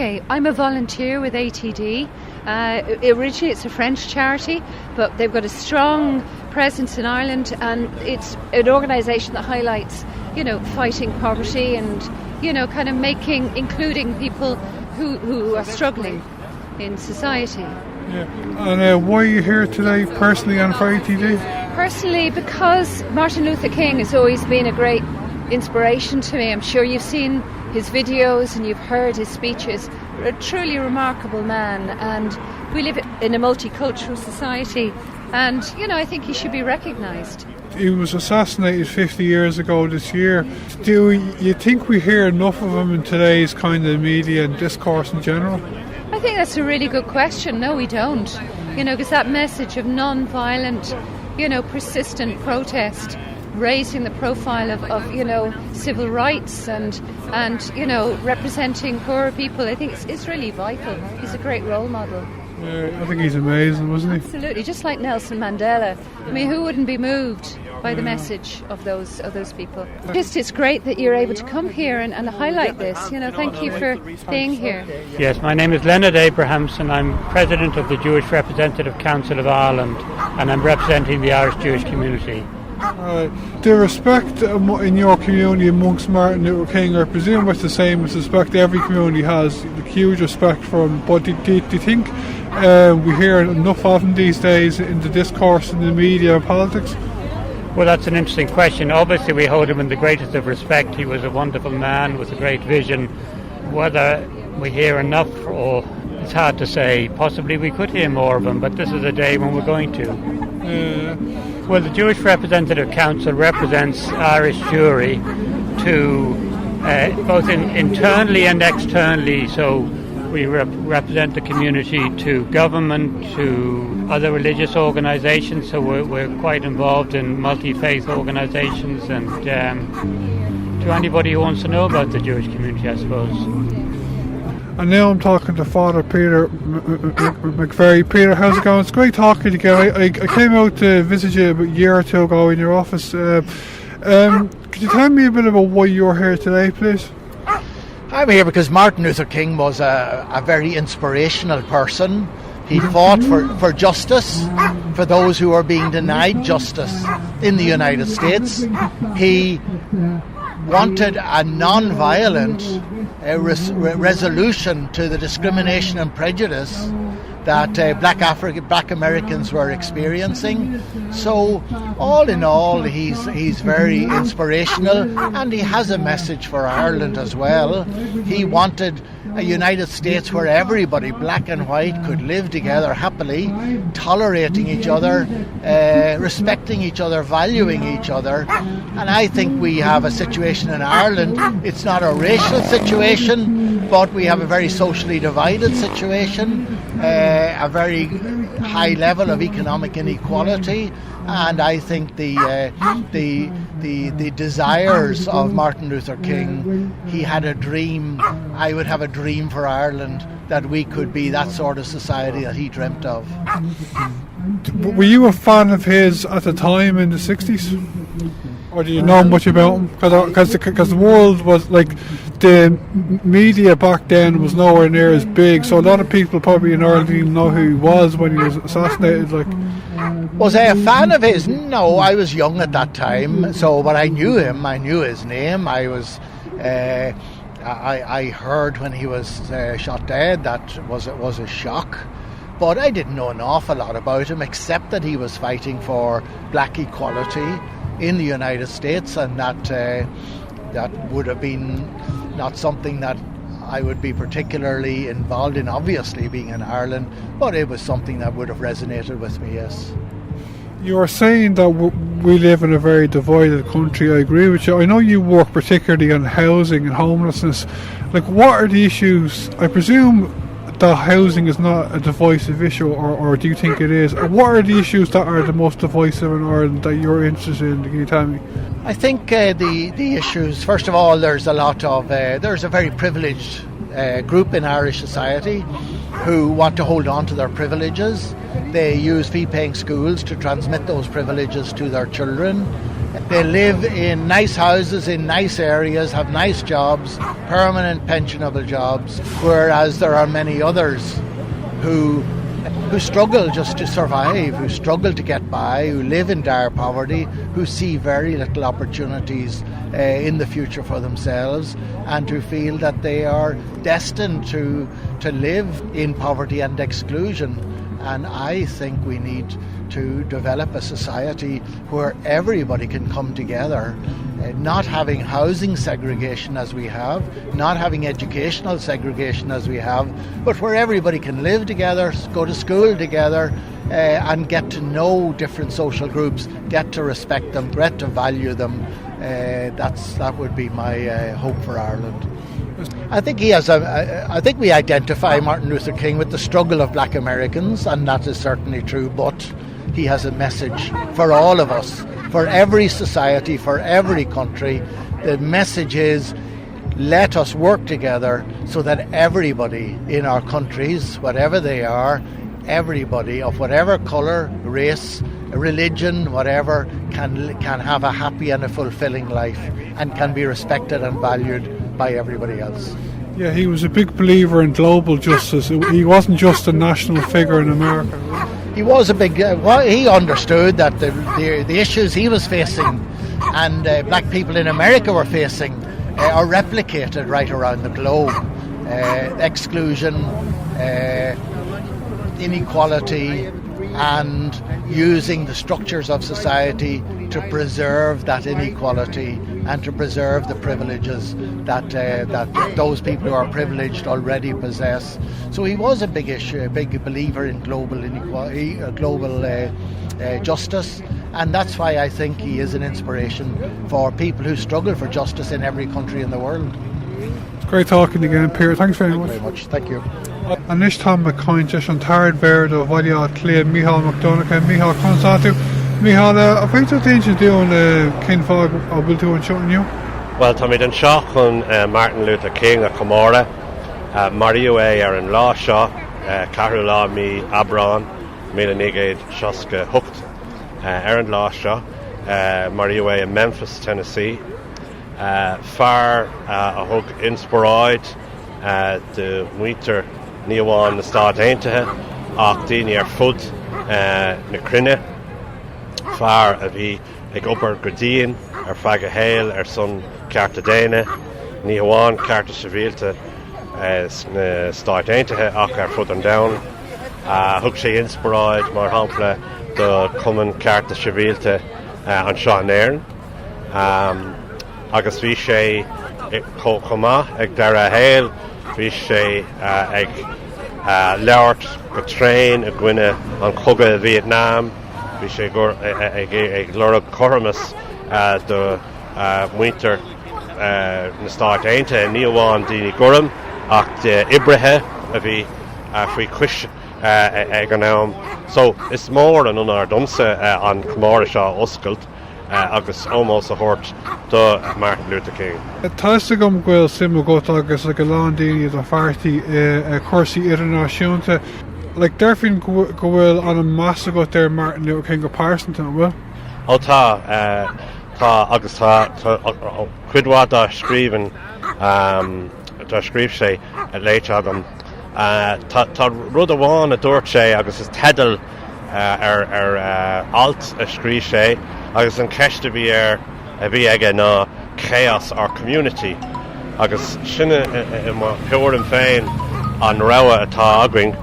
Okay, I'm a volunteer with ATD. Originally it's a French charity, but they've got a strong presence in Ireland, and it's an organisation that highlights, fighting poverty and, kind of including people who are struggling in society. Yeah. And why are you here today personally and for ATD? Personally, because Martin Luther King has always been a great inspiration to me. I'm sure you've seen his videos and you've heard his speeches. A truly remarkable man, and we live in a multicultural society, and I think he should be recognised. He was assassinated 50 years ago this year. Do you think we hear enough of him in today's kind of media and discourse in general? I think that's a really good question. No, we don't. Because that message of non-violent, persistent protest, raising the profile of civil rights and representing poorer people, I think it's really vital. He's a great role model. Yeah, I think he's amazing, wasn't he? Absolutely, just like Nelson Mandela. I mean, who wouldn't be moved by the message of those people? It's great that you're able to come here and highlight this. Thank you for being here. Yes, my name is Leonard Abrahams, and I'm president of the Jewish Representative Council of Ireland, and I'm representing the Irish Jewish community. The respect in your community amongst Martin Luther King, I presume it's the same as the respect every community has, the huge respect for him, but do you think we hear enough of him these days in the discourse in the media and politics? Well, that's an interesting question. Obviously we hold him in the greatest of respect. He was a wonderful man with a great vision. Whether we hear enough, or it's hard to say. Possibly we could hear more of him, but this is a day when we're going to. Well, the Jewish Representative Council represents Irish Jewry to both internally and externally. So we represent the community to government, to other religious organisations. So we're quite involved in multi-faith organisations, and to anybody who wants to know about the Jewish community, I suppose. And now I'm talking to Father Peter McVeary. Peter, how's it going? It's great talking to you again. I came out to visit you about a year or two ago in your office. Could you tell me a bit about why you're here today, please? I'm here because Martin Luther King was a very inspirational person. He fought for justice, for those who are being denied justice in the United States. He wanted a non-violent resolution to the discrimination and prejudice that Black Americans were experiencing. So all in all, he's very inspirational, and he has a message for Ireland as well. He wanted a United States where everybody, black and white, could live together happily, tolerating each other, respecting each other, valuing each other. And I think we have a situation in Ireland. It's not a racial situation, but we have a very socially divided situation, a very high level of economic inequality, and I think the desires of Martin Luther King, he had a dream. I would have a dream for Ireland that we could be that sort of society that he dreamt of. Were you a fan of his at the time in the 60s? Or do you know much about him? Because the world was like, the media back then was nowhere near as big, so a lot of people probably in Ireland didn't even know who he was when he was assassinated. Was I a fan of his? No, I was young at that time, but I knew him, I knew his name. I heard when he was shot dead that was a shock. But I didn't know an awful lot about him, except that he was fighting for black equality in the United States, and that would have been not something that I would be particularly involved in, obviously being in Ireland, but it was something that would have resonated with me, yes. You were saying that we live in a very divided country. I agree with you. I know you work particularly on housing and homelessness. What are the issues? I presume that housing is not a divisive issue, or do you think it is? What are the issues that are the most divisive in Ireland that you're interested in? Can you tell me? I think the issues, first of all, there's a very privileged group in Irish society who want to hold on to their privileges. They use fee-paying schools to transmit those privileges to their children. They live in nice houses, in nice areas, have nice jobs, permanent pensionable jobs, whereas there are many others who struggle just to survive, who struggle to get by, who live in dire poverty, who see very little opportunities in the future for themselves, and who feel that they are destined to live in poverty and exclusion. And I think we need to develop a society where everybody can come together, not having housing segregation as we have, not having educational segregation as we have, but where everybody can live together, go to school together, and get to know different social groups, get to respect them, get to value them. That would be my hope for Ireland. I think I think we identify Martin Luther King with the struggle of Black Americans, and that is certainly true, but he has a message for all of us, for every society, for every country. The message is, let us work together so that everybody in our countries, whatever they are, everybody of whatever colour, race, religion, whatever, can have a happy and a fulfilling life and can be respected and valued by everybody else. Yeah, he was a big believer in global justice. He wasn't just a national figure in America. He was a big. He understood that the issues he was facing and black people in America were facing are replicated right around the globe. Exclusion, inequality, and using the structures of society to preserve that inequality and to preserve the privileges that those people who are privileged already possess. So he was a big believer in global inequality, global justice, and that's why I think he is an inspiration for people who struggle for justice in every country in the world. It's great talking again, Peter. Thanks very much. Thank you. An is Tom McCointish an Tarad Verdo Raidió Cliath Micheál McDonagh Micheál Consatu Micheál a bhaint danger doing cin fág a bhfuil tú an seo inniu? Well, tá míid an seo chun Martin Luther King a Comóra Mario ar an lá seo Carú lá mí Aibreáin 1968 ar an lá seo Mario in Memphis, Tennessee. Far a thug inspiráid de muintir níomháin na Stáit Aontaithe ach daoine ar fud na cruinne far a bhí ag obair go dtíon ar feadh a héil ar son Carta Déine níomháin Carta Sibhialta na Stáit Aontaithe ach ar fud an domhan thug sé inspiráid mar shampla do cumann Carta Sibhialta an seo an Éireann agus bhí sé chomá ag dara a héil bhí sé ag leabhart go tréin a gcuine an chugad Vietnam bhí sé ag lorg choramas do muintir na Stáit Aontaithe níomháin daoine goram ach de ibrithe a bhí faoi cuis ag an am. So is mór an unar domsa an Comóra seo oscailt agus almost a hort do Martin Luther King. Táiste gom ghfuil simú go agus le go lán daoine do fartaí cuasaí idirnáisiúnta. Like derfin go bhfuil an massa go there Martin Luther King go páirsanna bhfuil? Ó tá agus tá cuidhá dá scríban dá scríb sé a léite agam. Tá rud amháin a dúirt sé agus is tedal ar alt a scríb sé agus an ceiste bhí a bhí aige ná chaos our community agus sinne I peor an féin an rawa atá againn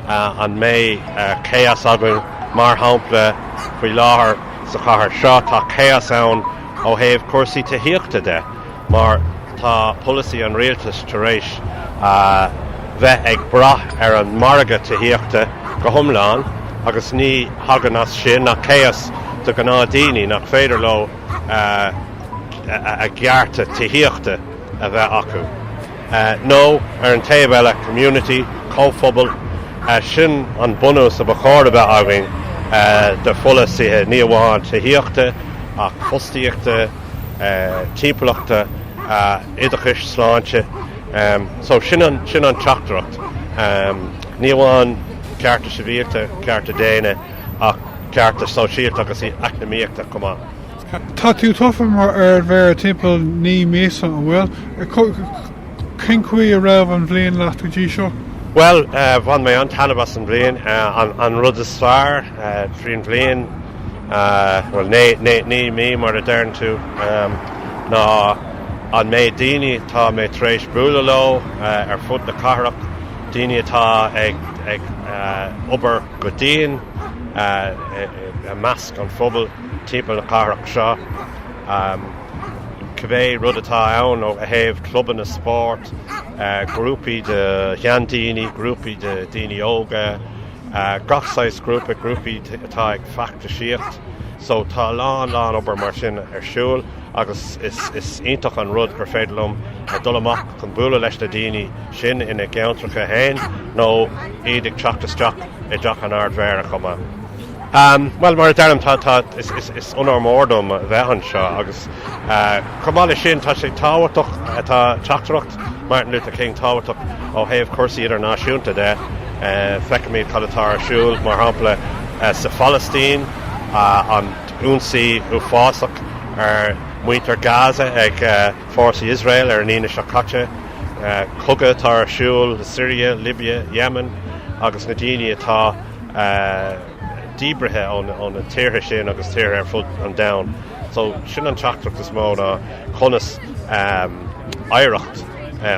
an mé chaos againn mar hampla faoi láthair sa chathair seo tá chaos ann ó thaobh cuasaí taíochta de mar tá policy an rialtas tar éis bheith ag brath ar an marga taíochta go thomláin agus ní hagan as sin nach chaos do go ná daoine nach féidir lo a ghearta taíochta a bheith acu. nó ar an taobh eile community cóphobal sin an bunús a bachár a bheith againn de folas níomháin taíochta ach fostaíochta timpeallaachta idirchis sláinte so sin an teachtareacht níomháin cearta sibhialta cearta déine ach cearta sóisialta agus eacnamaíochta cumá. Tá tú tofa mar bhar timppel ní més an bhfuil cin chuí a raibh an bblion leat go dtí seo? Well, bhain mé an tanabas an bblion an rud is fearr tríon bblion well ní mí mar a dearn tú ná an mé daoine tá mé tréis bualadh leo ar fud na carach daoine atá ag obair go dtíon a measc an phobal timppel na carach seo cibé rud atá ann ó a thaobh cluban na sport grúpaí de cheandaoine grúpaí de daoine óga gachsáis grúpaí atá ag feachta síocht so tá lán obair mar sin ar siúl agus is ionntach an rud gur féidirlumm a dul amach chun bualadh leis na daoine sin ina gceantracha hain nó iad ag teachtasteach i d deach an ardmhéar a chuma. Well mar derm tá is unarmórdom bheithan seo agus chumáile sin tá sé táhairteach atá teachtareacht Martin Luther King táhairteach ó thaobh cursaí idirnáisiúnta de feicimid chadatá ar siúl mar hampla sa Palestine an únsaí uafásach ar muintear Gaza ag fórsaí Israel ar an aoine seo caite cogadh tá ar siúl Syria, Libya, Yemen agus na daoine atá díbrithe ón na tíortha sin agus tíortha ar fud an domhan. So sin an teachtareacht is mó ná conas éireacht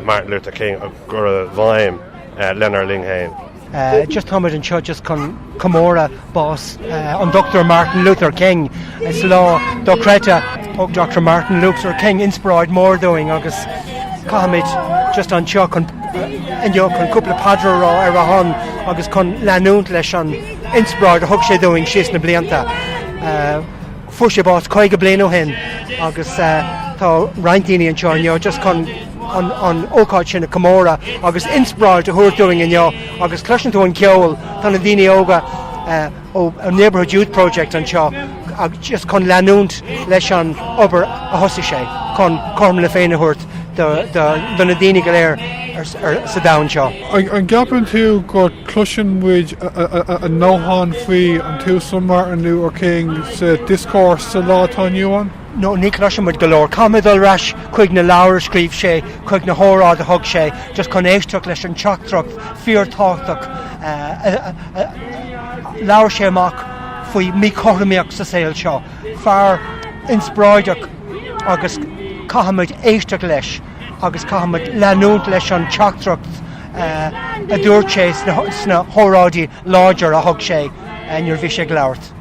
Martin Luther King a gur a bhaim lenar linghéin. Just Thomas and Chud just Camora boss on Dr. Martin Luther King is law Docreta og Dr. Martin Luther King inspired more doing agus Camid just on Chuck and you can couple of padra ar a hon agus con lanúnt leis an inspired hug sé doing she's na blianta fushi boss coige bleno hen agus tá Raidió and Chornio just con on ócáid sin na Camora agus inspired to who're doing in yo agus clushin to an ceol tan dini óga ó a neighborhood youth project an seo just con lanúnt leis an obair a hosa sé con corm le féin a hurt the na dini galéir ar sa down seo. An gapan tú go clushin with a nóhan faoi an tú san Martin Luther King sa discourse sa látá nniuan? No, ní clushin with galore. Comedal rash chuig na láir scríb sé, chuig na hórád a thug sé, just con éisteach leis an teachtracht, feartáchtach, láir sé amach faoi mí choirmiach sa saoil seo. Fear inspiráideach agus cahamid éisteach leis, agus cahamid lanúnt leis an teachtracht a dúirt sé sna hóráidí láidir a thug sé, an your bhí sé glabhart.